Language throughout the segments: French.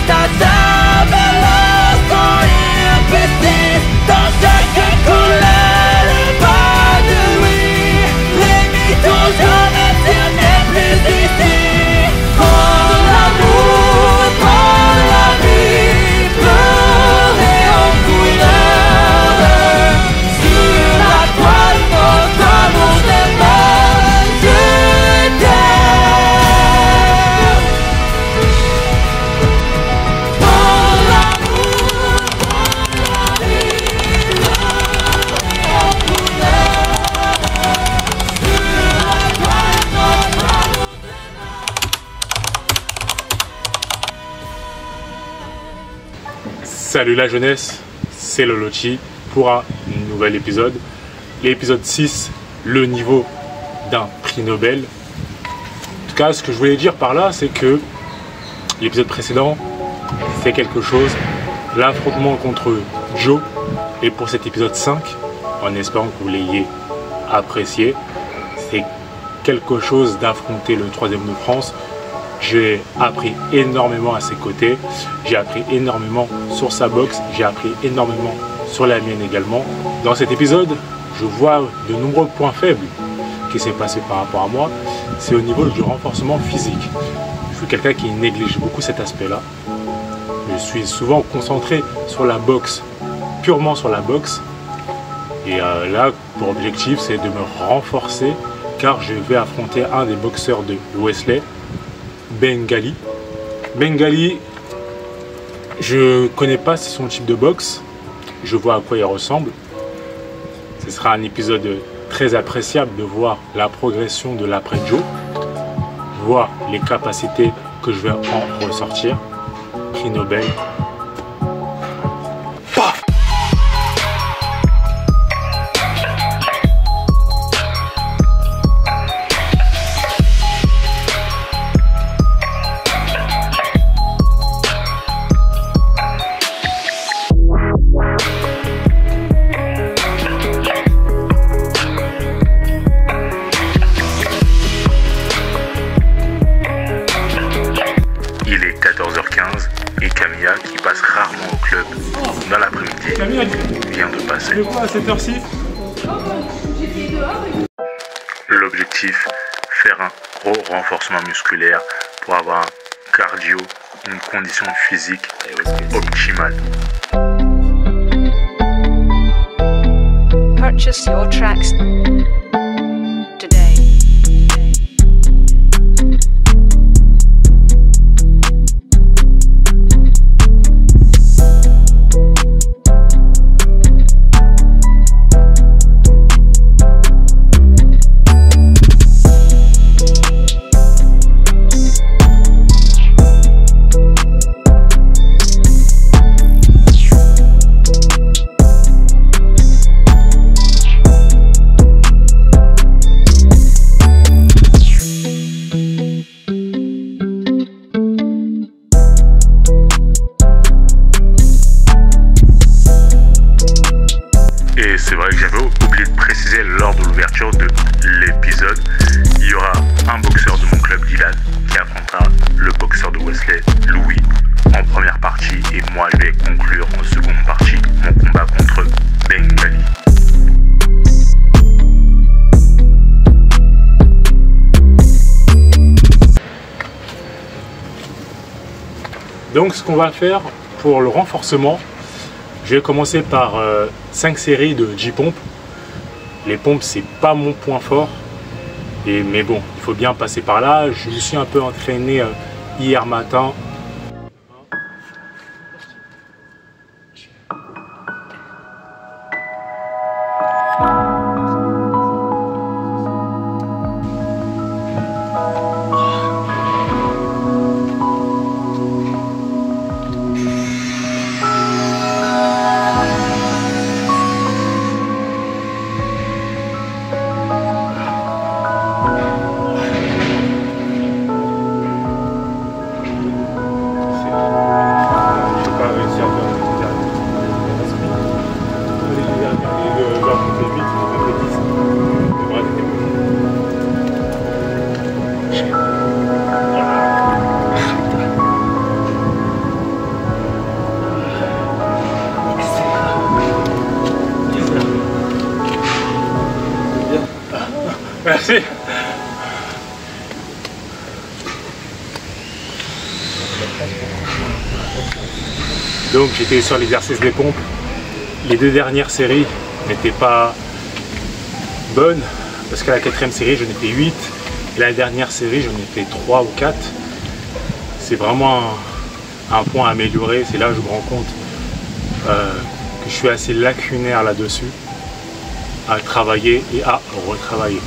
dans sa balance sont impétés. Dans chaque couleur le bas de lui. Les mythos jamais tiennent plus ici. Pour l'amour, pour la vie, pleurer en couleur. Sur la toile, notre amour démarre du terre. Pour l'amour, pour la vie, pleurer en couleur. Sur la toile, notre amour. Salut la jeunesse, c'est Lolochi pour un nouvel épisode. L'épisode 6, le niveau d'un prix Nobel. En tout cas, ce que je voulais dire par là, c'est que l'épisode précédent, c'est quelque chose. L'affrontement contre Joe. Et pour cet épisode 5, en espérant que vous l'ayez apprécié, c'est quelque chose d'affronter le 3e de France. J'ai appris énormément à ses côtés, j'ai appris énormément sur sa boxe, j'ai appris énormément sur la mienne également. Dans cet épisode, je vois de nombreux points faibles qui s'est passé par rapport à moi, c'est au niveau du renforcement physique. Je suis quelqu'un qui néglige beaucoup cet aspect-là. Je suis souvent concentré sur la boxe, purement sur la boxe. Et là, pour objectif, c'est de me renforcer car je vais affronter un des boxeurs de Wesley, Bengali. Bengali, je connais pas son type de boxe, je vois à quoi il ressemble. Ce sera un épisode très appréciable de voir la progression de l'après Joe, voir les capacités que je vais en ressortir. Prix Nobel. Paf! Il est 14h15 et Camilla, qui passe rarement au club dans l'après-midi, vient de passer. Tu fais quoi à cette heure-ci? L'objectif, faire un gros renforcement musculaire pour avoir un cardio, une condition physique optimale. Purchase your tracks today. Et c'est vrai que j'avais oublié de préciser lors de l'ouverture de l'épisode, il y aura un boxeur de mon club, Dylan, qui affrontera le boxeur de Wesley, Louis, en première partie. Et moi, je vais conclure en seconde partie mon combat contre Bengali. Donc ce qu'on va faire pour le renforcement, je vais commencer par 5 séries de J-Pomp. Les pompes, c'est pas mon point fort. Mais bon, il faut bien passer par là. Je me suis un peu entraîné hier matin. Donc j'étais sur l'exercice des pompes. Les 2 dernières séries n'étaient pas bonnes parce qu'à la 4e série j'en ai fait 8 et la dernière série j'en ai fait 3 ou 4. C'est vraiment un point à améliorer. C'est là que je me rends compte que je suis assez lacunaire là-dessus, à travailler et à retravailler.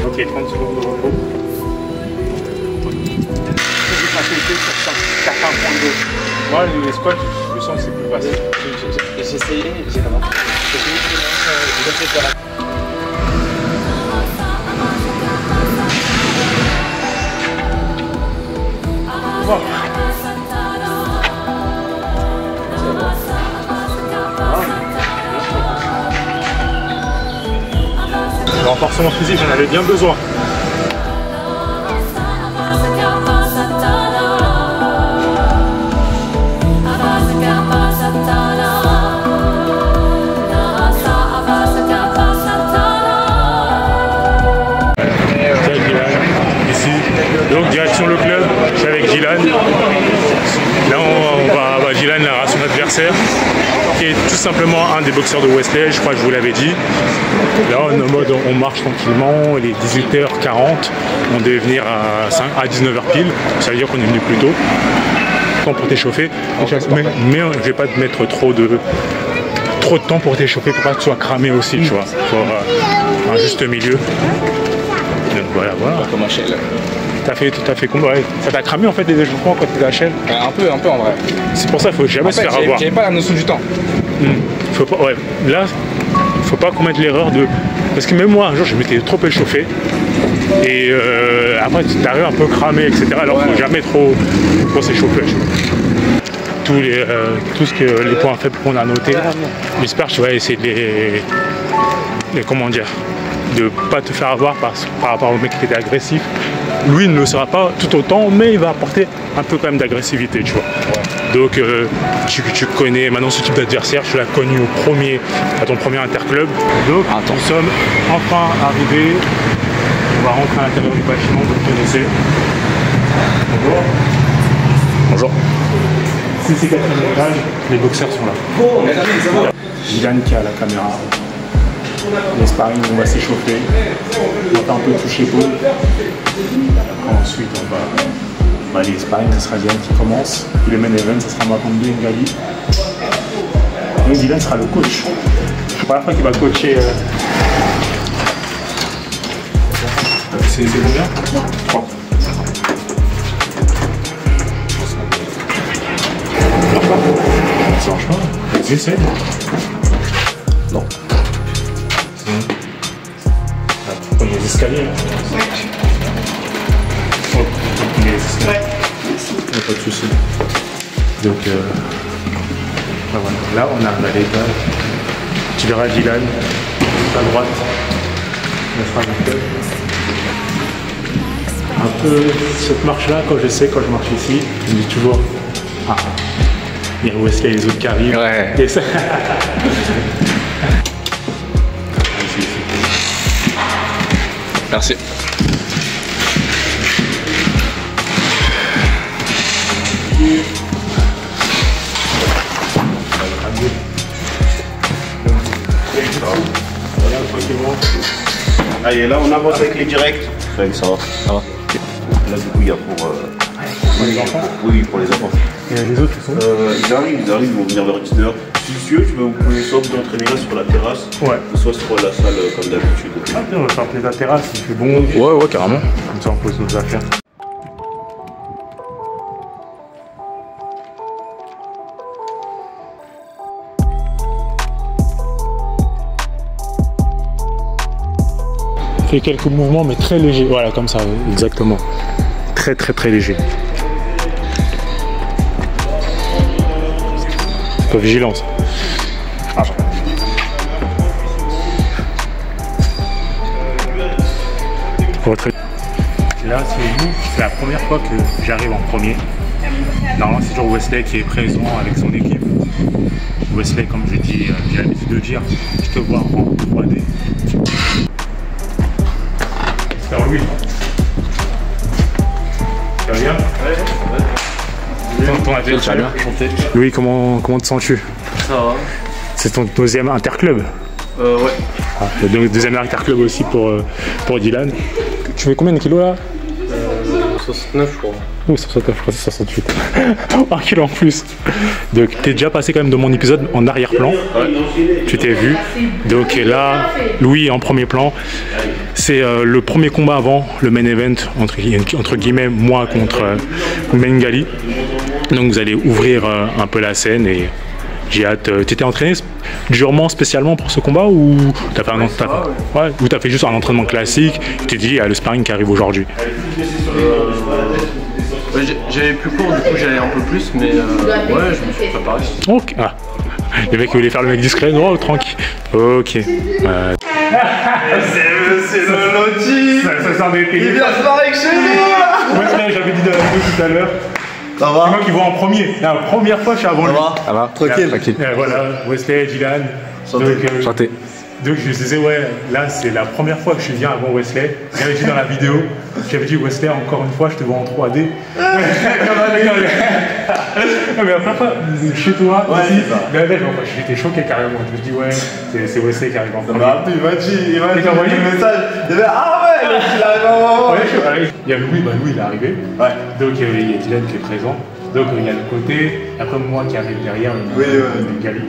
Ok, 30 secondes de repos. Moi, les squats, je sens que c'est plus facile. J'ai essayé, j'ai comment? J'ai essayé de faire la... Le renforcement physique, j'en avais bien besoin. Ici, donc direction le club, je suis avec Dylan. Là on va Dylan là, à son adversaire, qui est tout simplement un des boxeurs de Wesley, je crois que je vous l'avais dit. Là on est en mode on marche tranquillement, il est 18h40, on devait venir à 19h pile, ça veut dire qu'on est venu plus tôt. Temps pour t'échauffer, mais je vais pas te mettre trop de temps pour t'échauffer pour pas que tu sois cramé aussi, tu vois. Faut un juste milieu. Donc voilà. Comme HL. T'as fait combien? Ouais. Ça t'a cramé en fait les échauffements quand t'étais HL? Un peu en vrai. C'est pour ça qu'il faut jamais se faire avoir. J'avais pas la notion du temps. Faut pas, ouais. Là, faut pas commettre l'erreur de... Parce que même moi un jour je m'étais trop échauffé. Et après tu t'arrives un peu cramé, etc. Alors faut jamais trop s'échauffer. Tout ce que les points faibles qu'on a notés, j'espère que tu vas essayer de comment dire, de pas te faire avoir par rapport au mec qui était agressif. Lui il ne le sera pas tout autant, mais il va apporter un peu quand même d'agressivité, tu vois. Donc tu connais maintenant ce type d'adversaire, tu l'as connu à ton premier interclub. Donc nous sommes enfin arrivés, on va rentrer à l'intérieur du bâtiment, vous le connaissez. Bonjour. Bonjour. C'est 4e étage, les boxeurs sont là. Dylan qui a la caméra. Les sparring, on va s'échauffer. On va un peu toucher peau. Ensuite, on va les sparring, ça sera Dylan qui commence. Puis le main event, ça sera Makondo Ngali. Et Dylan sera le coach. C'est la première fois qu'il va coacher. C'est combien 3. Ça marche pas. Vas-y, essaye. Non. On est les escaliers. Oh, les escaliers. Pas de soucis. Donc, voilà. Là, on arrive à l'étage. Tu verras Dylan, à droite. On sera un peu cette marche-là, quand je marche ici, je me dis toujours il y a Wesley et les autres qui arrivent. Ouais. Et ça... Merci. Allez, là on avance avec les directs. Ouais, ça va. Ça va. Là du coup il y a pour les enfants. Oui, pour les enfants. Et les autres, ils sont Ils arrivent, ils vont venir vers 10h. Si tu veux, vous pouvez soit vous entraîner là sur la terrasse, ouais. soit sur la salle comme d'habitude. Ah, on va faire la terrasse, il fait bon. Ouais, carrément. Comme ça, on pose nos affaires. Fait quelques mouvements, mais très légers. Voilà, comme ça, exactement. Très léger. Pas vigilance. Ah. Retrait. là, c'est la première fois que j'arrive en premier. Normalement, c'est toujours Wesley qui est présent avec son équipe. Wesley, comme je dis, j'ai l'habitude de dire, je te vois en 3D. C'est Louis. Ça va bien? Ouais. Ton adversaire. Louis, comment te sens-tu? Ça va. C'est ton deuxième interclub? Ouais. Ah, le deuxième interclub aussi pour Dylan. Tu fais combien de kilos là? 69 je crois. Oh, 69, je crois que c'est 68. Un kilo en plus. Donc, t'es déjà passé quand même de mon épisode en arrière-plan. Ouais. Tu t'es vu. Donc là, Louis en premier plan. C'est le premier combat avant le main event, entre guillemets, moi contre Mengali. Donc vous allez ouvrir un peu la scène et j'ai hâte. T'étais entraîné durement spécialement pour ce combat ou t'as fait ou t'as fait juste un entraînement classique? Tu t'es dit, il y a le sparring qui arrive aujourd'hui. J'avais plus court, du coup j'allais un peu plus, mais ouais, je me suis préparé. Ok. Ah. Le mec voulait faire le mec discret, oh tranquille. Ok. C'est Monsieur Lolotti. Ça s'en est Il vient se barrer chez nous là. Ouais, j'avais dit dans la vidéo tout à l'heure. Ça C'est va? moi qui vois en premier. La première fois, je suis avant lui. Ça va? Tranquille. Voilà, Wesley, Dylan. Santé. Donc je disais, ouais, là c'est la première fois que je viens avant Wesley. J'avais dit dans la vidéo, j'avais dit Wesley, encore une fois, je te vois en 3D. Non, mais la première fois, chez toi, aussi, j'étais choqué carrément. Je me dis, ouais, c'est Wesley qui arrive en premier. Il m'a dit le message. Il avait ah ouais, il arrive avant. Il y a Louis, Louis il est arrivé. Ouais. Donc il y a Dylan qui est présent. Donc il y a le côté, après moi qui arrive derrière, Mengali.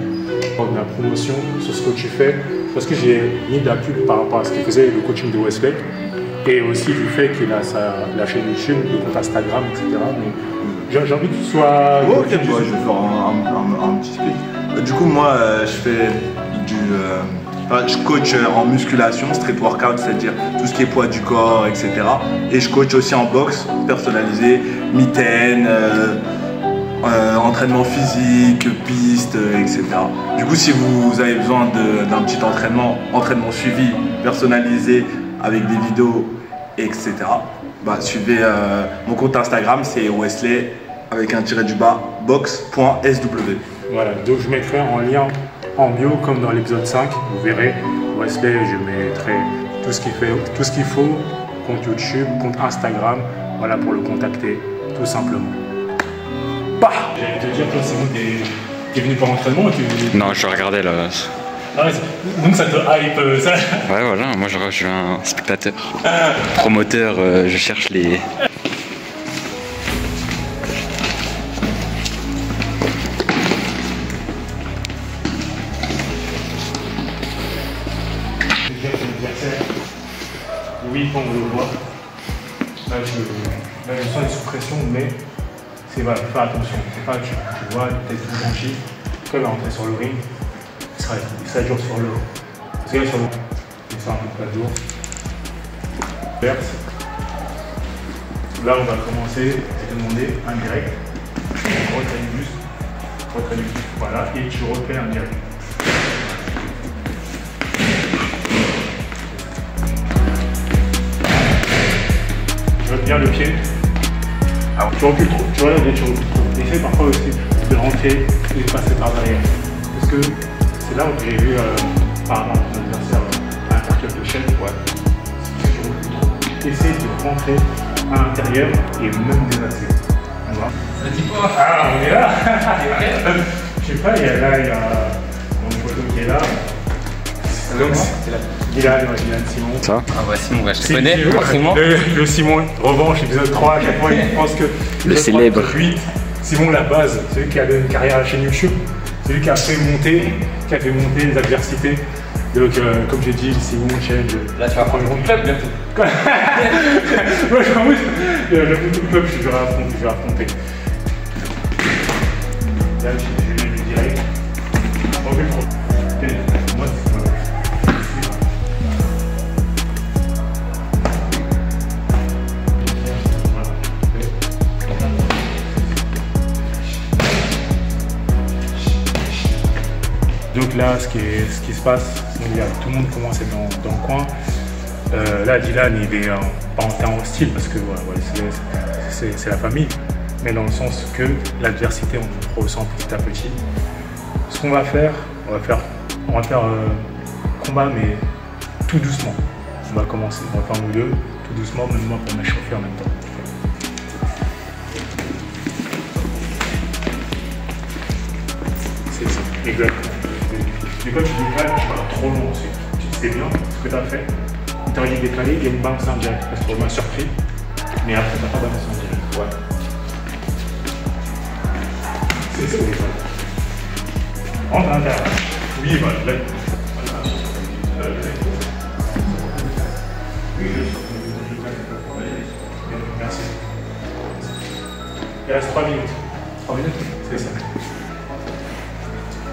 La promotion sur ce que tu fais, parce que j'ai mis de la pub par rapport à ce qu'il faisait, le coaching de Wesley, et aussi du fait qu'il a la chaîne YouTube, le compte Instagram, etc. Mais j'ai envie que tu sois. Ok, je vais faire un petit speak. Du coup, moi, je coach en musculation, street workout, c'est-à-dire tout ce qui est poids du corps, etc. Et je coach aussi en boxe personnalisé, mitaine. Entraînement physique, piste, etc. Du coup, si vous avez besoin d'un petit entraînement suivi, personnalisé, avec des vidéos, etc., bah, suivez mon compte Instagram, c'est Wesley, avec un tiré du bas, box.sw. Voilà, donc je mettrai en lien en bio, comme dans l'épisode 5, vous verrez, Wesley, je mettrai tout ce qu'il faut, compte YouTube, compte Instagram, voilà, pour le contacter, tout simplement. Bah, j'allais te dire, toi, Simon, t'es venu pour l'entraînement ou Non, je regardais là. Ah ouais, donc ça te hype, ça? Ouais, voilà, moi je suis un spectateur. Promoteur, je cherche les. Oui, on le voit. Là, je sens sous pression, mais c'est voilà, faire attention. C'est pas tu vois, peut-être tout franchi. Quand il va rentrer sur le ring, ça dure sur le. Parce que là, sur le. Il sort un peu pas de jour. Là, on va commencer. Je vais te demander un direct. Retrait du buste. Voilà, et tu refais un direct. Tu retiens le pied. Alors, tu recules trop. Tu vois là, tu recules trop. Essaye parfois aussi de rentrer et de passer par derrière. Parce que c'est là où j'ai vu par rapport à ton adversaire à l'intérieur de chaîne. Ouais. Si tu recules trop, essaye de rentrer à l'intérieur et même désaxer. Ça dit quoi? Ah, on est là. Je sais pas, il y a mon photo qui est là. Donc, c'est là. Dylan Simon. Ça va? Ah ouais, Simon, ouais, je te connais, forcément. Le Simon, revanche, épisode 3, à chaque fois il pense que. Le célèbre. 8, Simon, la base, c'est lui qui a donné une carrière à la chaîne YouTube. C'est lui qui a fait monter les adversités. Donc, comme j'ai dit, Simon, challenge. Là, tu vas prendre mon club bientôt. Moi, je m'en le club, je vais affronter. Là, je vais lui direct. Moi, donc là, ce qui se passe, tout le monde commence à être dans le coin. Là, Dylan, il est pas en termes hostile parce que voilà, c'est la famille, mais dans le sens que l'adversité, on ressent petit à petit. Ce qu'on va faire, on va faire combat, mais tout doucement. On va commencer, on va faire nous deux, tout doucement, même moi pour m'échauffer en même temps. C'est ça, exactement. Mais quand tu décales, tu vas trop long ensuite. Tu sais bien ce que tu as fait. Tu as envie de décaler, il y a une balance en direct. Parce qu'on m'a surpris, mais après, tu n'as pas de balance en direct. Ouais. C'est ça. Entre à l'intérieur. Oui, voilà. Merci. Il reste 3 minutes. 3 minutes? C'est ça.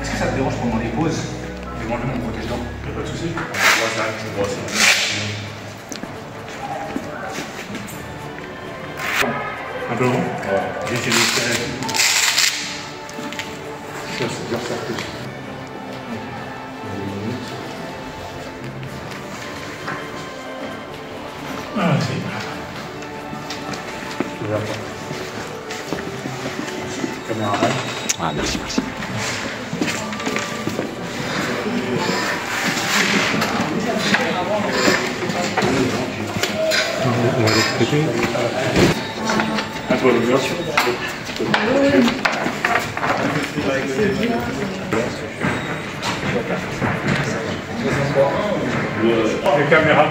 Est-ce que ça te dérange pendant les pauses de manger mon protège-dents? Pas de soucis. On voit ça. Un peu long? Ouais. J'ai essayé de faire. Ça, c'est bien ça plus. Ah, c'est bien. Je vais voir. Caméraman. Ah, merci. On va l'expliquer. À toi, bien sûr. Les caméras.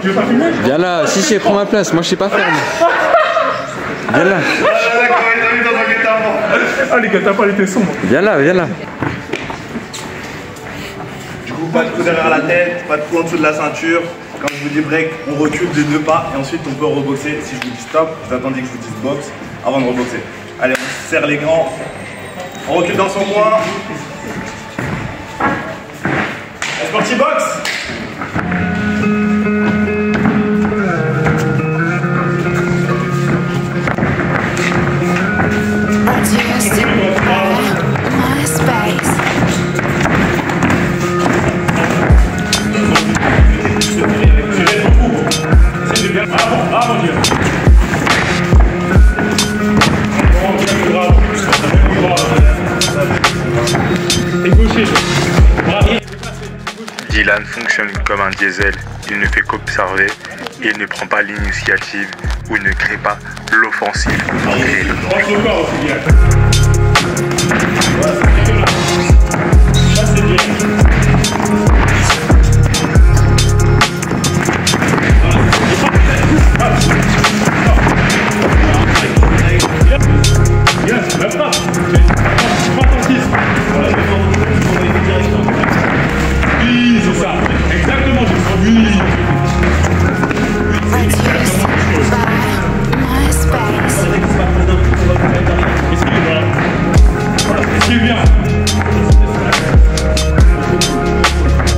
Tu veux pas filmer? Viens là, si, prends ma place, moi je sais pas faire. Viens là. Ah, les guet-apens, ils étaient sombres. Viens là. Du coup, pas de coup derrière la tête, pas de coup en dessous de la ceinture. Quand je vous dis break, on recule de 2 pas et ensuite on peut reboxer. Si je vous dis stop, vous attendez que je vous dise box avant de reboxer. Allez, on serre les gants, on recule dans son coin. C'est parti, box! Dylan fonctionne comme un diesel, il ne fait qu'observer, il ne prend pas l'initiative ou ne crée pas l'offensive. Oui, c'est ça. Exactement, oui.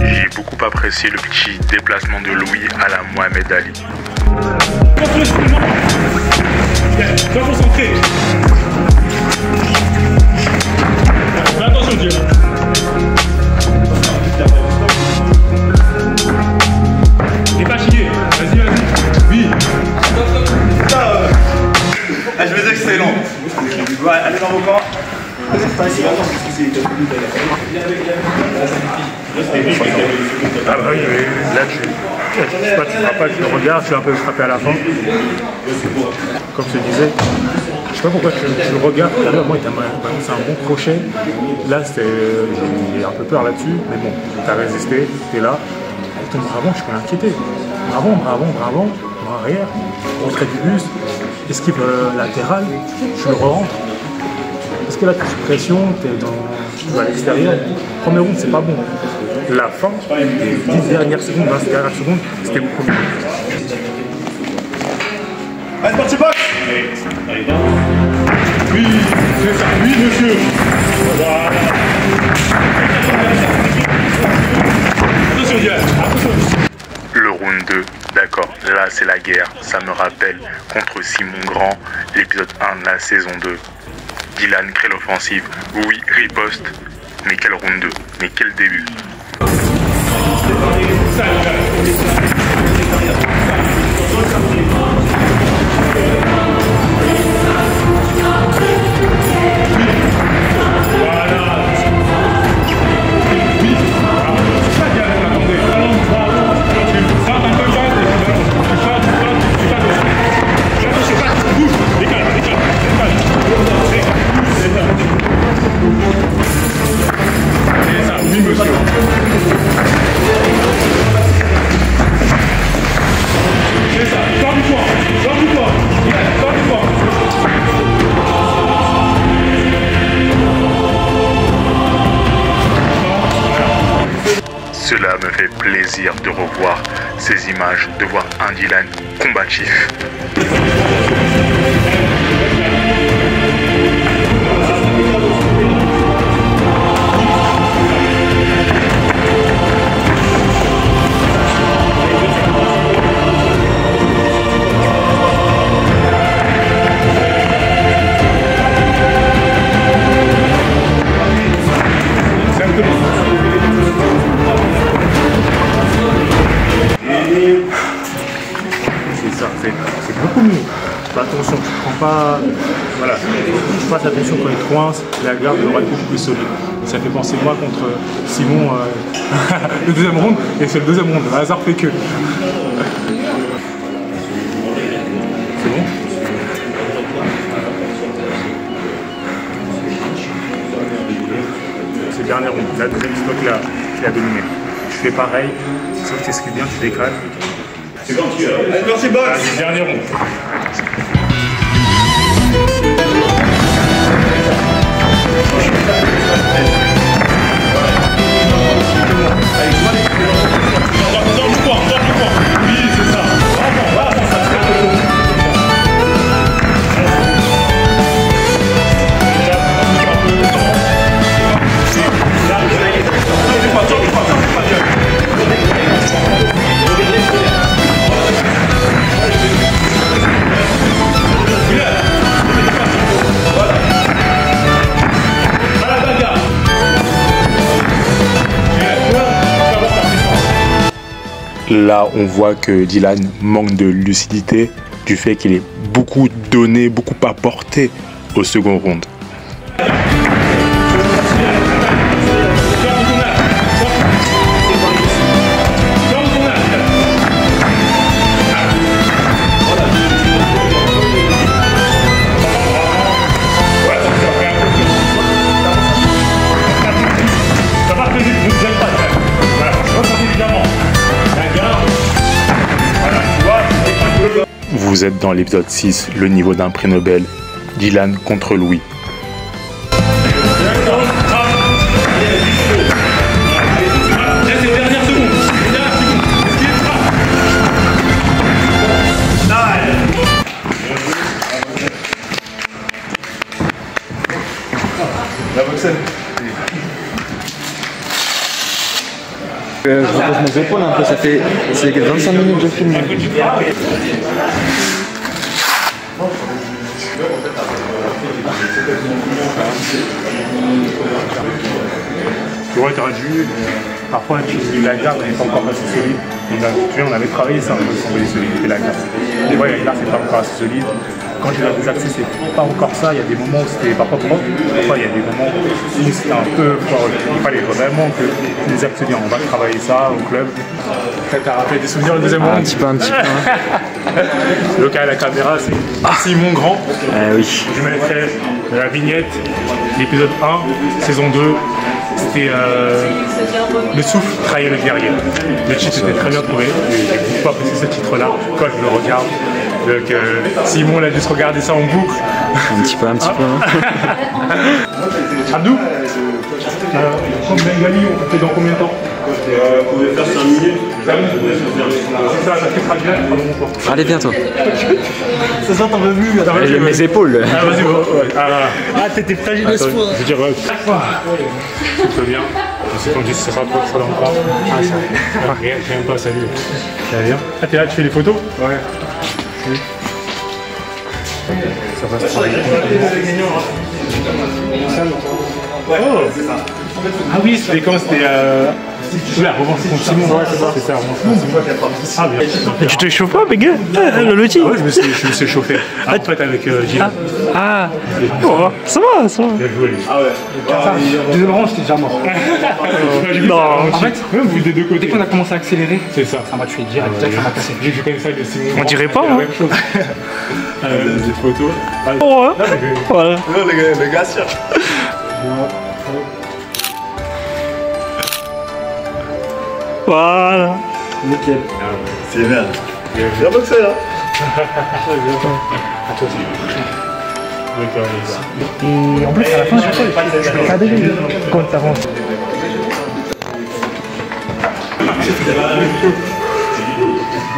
J'ai beaucoup apprécié le petit déplacement de Louis à la Mohamed Ali. Sois concentré. Fais attention, Dieu. T'es pas chier. Vas-y. Oui. Ah, je me disais que c'était long. Ouais, allez dans vos camps. Ah bah oui, là tu ne pas, tu regardes, je suis un peu frappé à la fin. Comme je te disais, je sais pas pourquoi tu le regardes. Tout à l'heure, moi, c'est un bon crochet. Là, j'ai un peu peur là-dessus, mais bon, tu as résisté, tu es là. Avec ton bras avant, je suis inquiété. Bras avant, bras arrière, retrait du buste, esquive latérale, je le rentre. Parce que là, tu es sous pression, tu vas à l'extérieur. Premier round, c'est pas bon. La fin, les 10 dernières secondes, 20 dernières secondes, c'était beaucoup mieux. Allez, parti box. Oui, c'est ça, oui, monsieur. Voilà. Attention, Diane, attention. Le round 2, d'accord, là c'est la guerre. Ça me rappelle contre Simon Grand, l'épisode 1 de la saison 2. Dylan crée l'offensive, oui, riposte. Mais quel round 2? Mais quel début? Cela me fait plaisir de revoir ces images, de voir un Dylan combatif. C'est beaucoup mieux. Fais attention, tu prends pas. Voilà. Tu fasses attention quand il coince, la garde aura beaucoup plus solide. Ça fait penser moi contre Simon le deuxième round, et c'est le deuxième round. Le hasard fait que. C'est bon? C'est le dernier round. La deuxième stock qui a dominé. Tu fais pareil, sauf que tu esquives bien, tu décales. C'est bon, tu c'est bon. C'est le dernier rond. Dans le coin. Oui, c'est ça. Voilà, ça. Là, on voit que Dylan manque de lucidité du fait qu'il est beaucoup donné, beaucoup apporté au second round. Vous êtes dans l'épisode 6, le niveau d'un prix Nobel, Dylan contre Louis. Je repose mes épaules un peu, ça fait 25 minutes que je filme. Tu vois, tu aurais dû. Parfois, la garde n'est pas encore assez solide. On avait travaillé ça, on avait solidité la garde. Des fois, la garde n'est pas encore assez solide. Quand j'ai des accès, c'est pas encore ça. Il y a des moments où c'était parfois propre. Parfois, il y a des moments où c'était un peu fort. Il fallait vraiment que les actes se disent on va travailler ça au club. T'as rappelé des souvenirs le deuxième moment? Un petit peu. Le cas à la caméra, c'est Simon Grand. Oui. Je mettrai la vignette, l'épisode 1, saison 2. C'était Le souffle trahit le guerrier. Le titre était très bien trouvé. J'ai beaucoup apprécié ce titre-là quand je le regarde. Donc Simon il a dû se regarder ça en boucle. Un petit peu. Abdou, comme Bengali, on fait dans combien de temps? Vous pouvez faire 5 minutes. C'est ça fait traduire. Allez, viens-toi. C'est ça, t'en veux plus. Mes épaules. Ah, vas-y, ah, t'étais fragile. Je veux dire, tout va bien. Je sais qu'on dit que ça sera trop dans le bras. Ah, ça. Rien pas, salut. Ça va bien? Ah, t'es là, tu fais les photos? Ouais. Ça va se travailler. Oh! Ah oui, c'était quand c'était la revanche contre Simon. Ouais, c'est ça, revanche contre Simon. Ah bien. Et tu te chauffes pas, Béguin? Le loti? Ah ouais, je me suis chauffé. Ah, en fait, avec Gilles. Ah, oh, ça va, ça va. Bien joué, lui. Ah ouais. Deuxième rang, j'étais déjà mort. Non, En fait, vous des deux côtés. dès qu'on a commencé à accélérer, C'est ça. ça m'a tué direct, ça m'a cassé. J'ai vu comme ça de Simon. On dirait pas, la hein. même chose. Des photos. Ah, Ouais, voilà. Le gars cherche. Voilà. Nickel. C'est bien. Bien boxé là. Et en plus, à la fin, je peux pas déjà quand ça avance.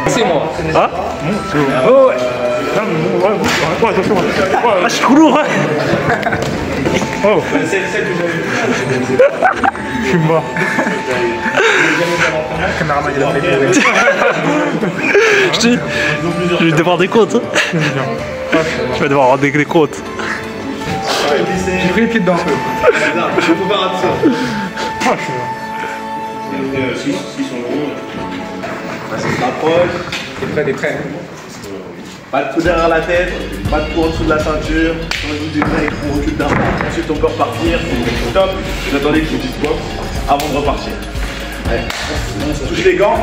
C'est moi. Ah Oh ouais. Non, mais ouais, attention. Ah, je suis trop lourd, hein. Oh. Je suis mort. Je vais devoir des comptes. Je vais devoir rendre des comptes. J'ai pris les pieds dedans un peu. Faut pas rater ça. Ah, je suis mort. 6 sont longs. Ça se rapproche. T'es prêt. Pas de coup derrière la tête, pas de coup en dessous de la ceinture. On joue du break, on recule d'un pas. Ensuite on peut repartir. Top. Vous attendez que je vous dise quoi avant de repartir. Allez. On touche les gants.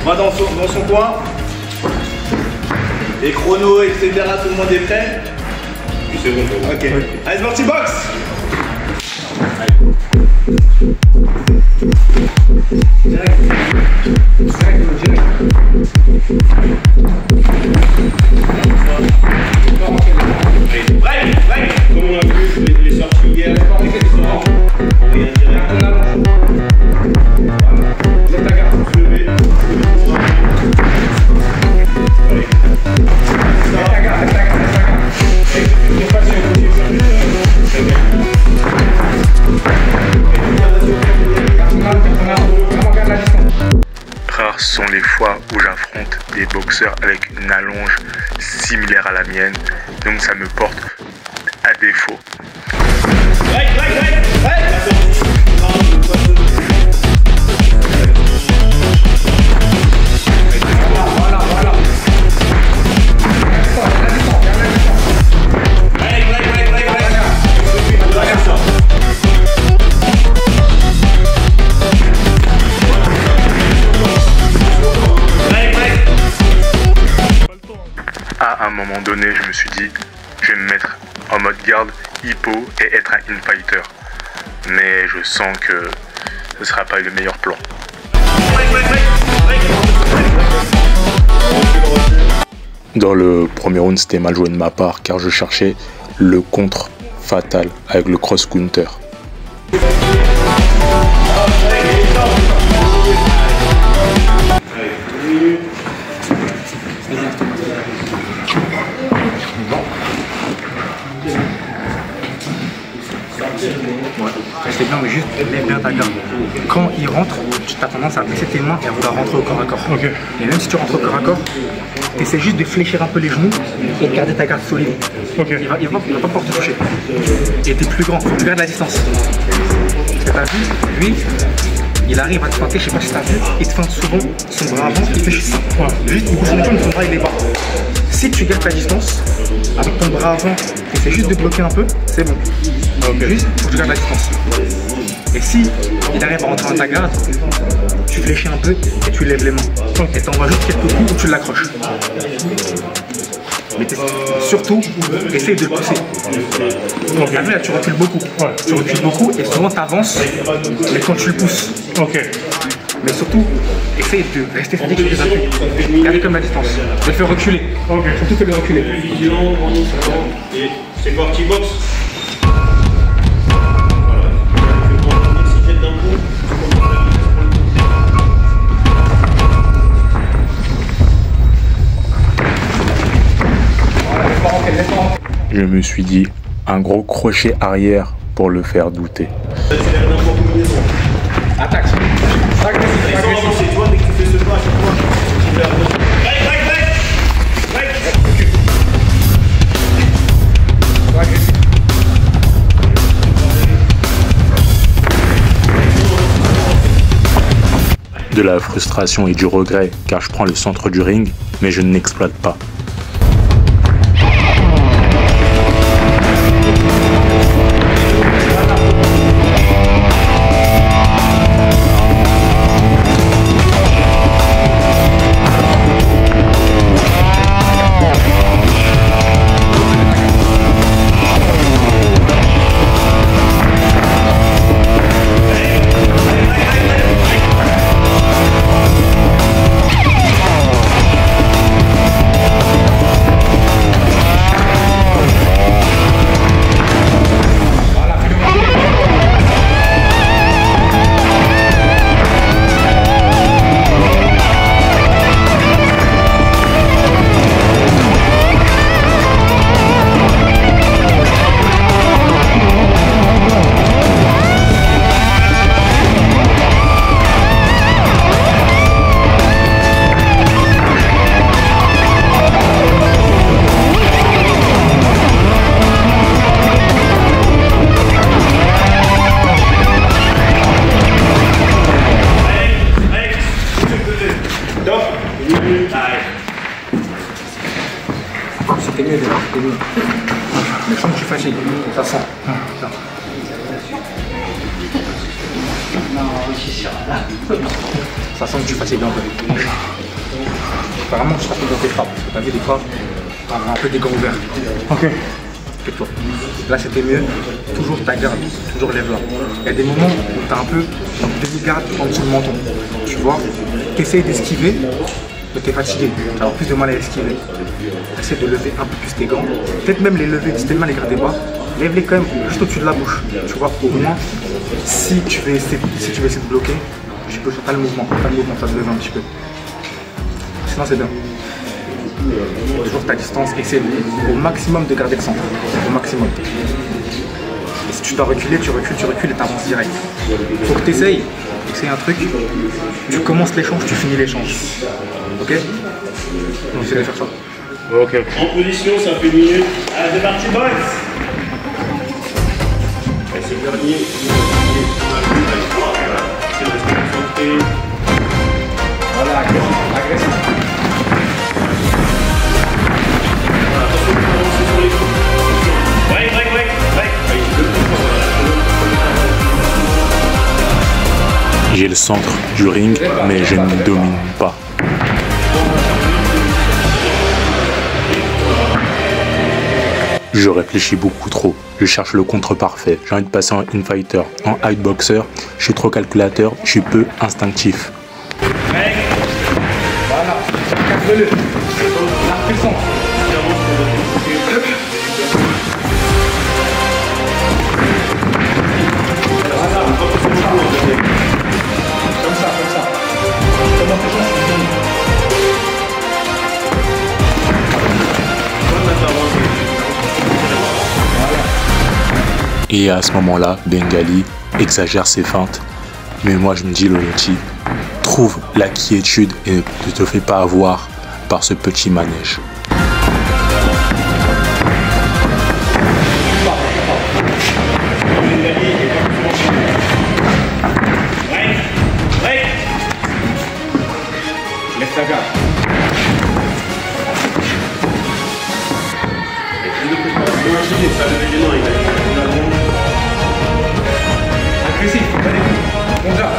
Main dans son coin. Les chronos, etc. Tout le monde est prêt. Puis c'est bon. Ok. Allez, c'est parti, box. Break. Comme on a vu, les sorties hier. Rien direct. Lève ta garde, se lever. Rares sont les fois où j'affronte des boxeurs avec une allonge similaire à la mienne, donc ça me porte à défaut. À un moment donné, je me suis dit, je vais me mettre en mode garde, hippo et être un in-fighter. Mais je sens que ce ne sera pas le meilleur plan. Dans le premier round, c'était mal joué de ma part car je cherchais le contre fatal avec le cross-counter. C'est bien, mais juste lève bien ta garde. Quand il rentre, tu as tendance à baisser tes mains et à vouloir rentrer au corps à corps. Ok. Et même si tu rentres au corps à corps, tu essaies juste de fléchir un peu les genoux et de garder ta garde solide. Ok. Il va pas pouvoir te toucher. Et t'es plus grand, faut que tu gardes la distance. Parce que t'as vu, lui, il arrive à te feinter, je sais pas si t'as vu, il te feinte souvent son bras avant, il fait juste ça. Juste, il bouge son épaule, mais son bras il est bas. Si tu gardes ta distance, avec ton bras avant, tu essaies juste de bloquer un peu, c'est bon. Juste, faut que tu gardes la distance. Et si il arrive à rentrer dans ta garde, tu fléchis un peu et tu lèves les mains. Et t'envoies juste quelques coups où tu l'accroches. Mais surtout, essaye de le pousser. Donc là, tu recules beaucoup. Tu recules beaucoup et souvent tu avances, mais quand tu le pousses. Ok. Mais surtout, essaye de rester statique sur tes appuis. Gardez comme la distance. Je le fais reculer. Ok. Surtout fais-le reculer. Et c'est parti, box. Je me suis dit, un gros crochet arrière pour le faire douter. Attaque. C'est toi, dès que tu fais ce pas à chaque fois, tu fais un De la frustration et du regret car je prends le centre du ring, mais je ne l'exploite pas. C'était mieux déjà, c'était mieux. Mais je sens que je suis fatigué, ça sent. Ça sent que je suis fatigué un peu. Apparemment, je t'appelle dans tes frappes. Parce que t'as vu des fois, t'as un peu des gants ouverts. Ok. Toi. Là, c'était mieux. Toujours ta garde, toujours lève-la. Il y a des moments où t'as un peu une demi-garde en dessous du menton. Tu vois, t'essayes d'esquiver, mais t'es fatigué. Tu vas avoir plus de mal à esquiver. Essaie de lever un peu plus tes gants. Peut-être même les lever, si tes mains les gardez bas, lève-les quand même juste au-dessus de la bouche. Tu vois, au moins, si tu veux essayer de bloquer, tu peux faire le mouvement, ça te lève un petit peu. Sinon, c'est bien. Toujours ta distance, essaie au maximum de garder le centre. Au maximum. Et si tu dois reculer, tu recules et tu avances direct. Il faut que tu essayes. Essaye un truc. Tu commences l'échange, tu finis l'échange. Ok? On essaie de faire ça. Ok. En position, ça fait une minute. Allez, c'est parti, boys! Et ce dernier, c'est le concentré. Voilà, agressif. J'ai le centre du ring, mais je ne domine pas. Je réfléchis beaucoup trop. Je cherche le contre parfait. J'ai envie de passer en infighter, en hitboxer. Je suis trop calculateur, je suis peu instinctif. Voilà, casse-le. La puissance. Et à ce moment-là, Bengali exagère ses feintes. Mais moi je me dis, Lolotti, trouve la quiétude et ne te fais pas avoir par ce petit manège. Laisse ta garde. Agressif, allez, bon job.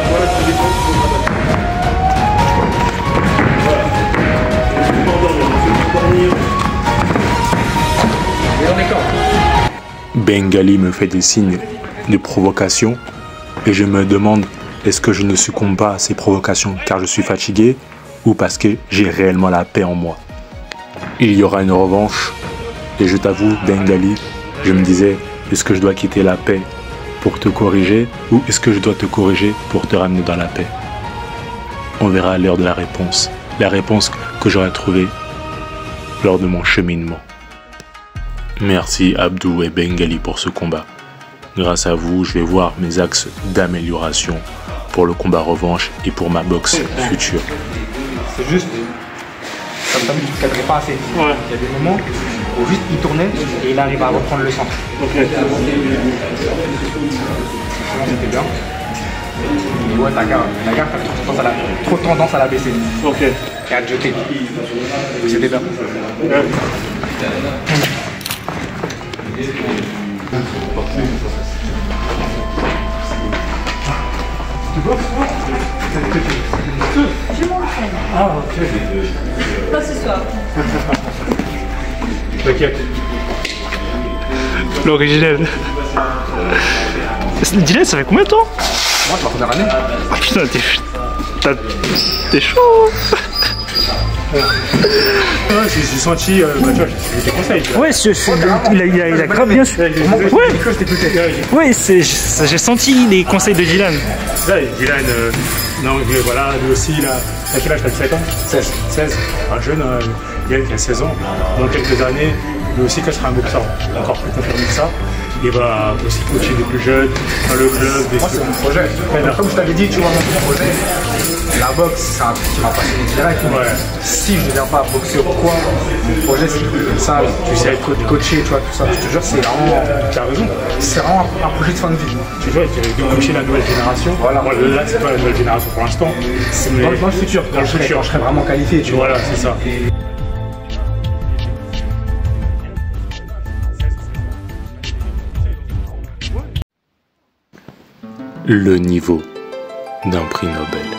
Voilà, tu défends, tu Bengali me fait des signes de provocation et je me demande est-ce que je ne succombe pas à ces provocations car je suis fatigué ou parce que j'ai réellement la paix en moi. Il y aura une revanche et je t'avoue, Bengali, je me disais est-ce que je dois quitter la paix pour te corriger ou est-ce que je dois te corriger pour te ramener dans la paix? On verra à l'heure de la réponse que j'aurai trouvée lors de mon cheminement. Merci Abdou et Bengali pour ce combat. Grâce à vous, je vais voir mes axes d'amélioration pour le combat revanche et pour ma boxe future. C'est juste, comme t'as vu, tu ne cadrais pas assez. Ouais. Il y a des moments où juste il tournait et il arrive à reprendre le centre. Ok. C'était bien. Et ouais, ta garde, t'as trop tendance à la baisser. Ok. Et à te jeter. C'était bien. Ouais. Ah, ok. Pas ce soir. T'inquiète. L'original. Dylan, ça fait combien de temps? Moi, c'est ma première année. Ah putain, t'es chaud. Ouais, j'ai senti, bah, tu vois, j'ai des conseils. Ouais, il a grave bien su. Ouais, j'ai senti les conseils de Dylan. Là, Dylan, non, mais voilà, lui aussi, il a quel âge? T'as 17 ans? 16. Un jeune, Dylan qui a 16 ans. Dans quelques années, lui aussi, quand il sera un boxeur encore plus confirmé que ça, il va aussi coacher des plus jeunes, dans le club, des Moi, c'est mon projet. Comme je t'avais dit, tu vois, mon projet, la boxe, c'est un truc qui m'a passionné direct. Ouais. Si je ne deviens pas boxeur ou quoi, mon projet, c'est comme ça, tu sais, être coaché, tu vois, tout ça. Je te jure, c'est vraiment. T'as raison. C'est vraiment un projet de fin de vie. Tu vois, de coacher la nouvelle génération. Voilà. Bon, là, c'est pas la nouvelle génération pour l'instant. C'est dans le futur. Quand je serai vraiment qualifié, tu vois. Voilà, c'est ça. Le niveau d'un prix Nobel.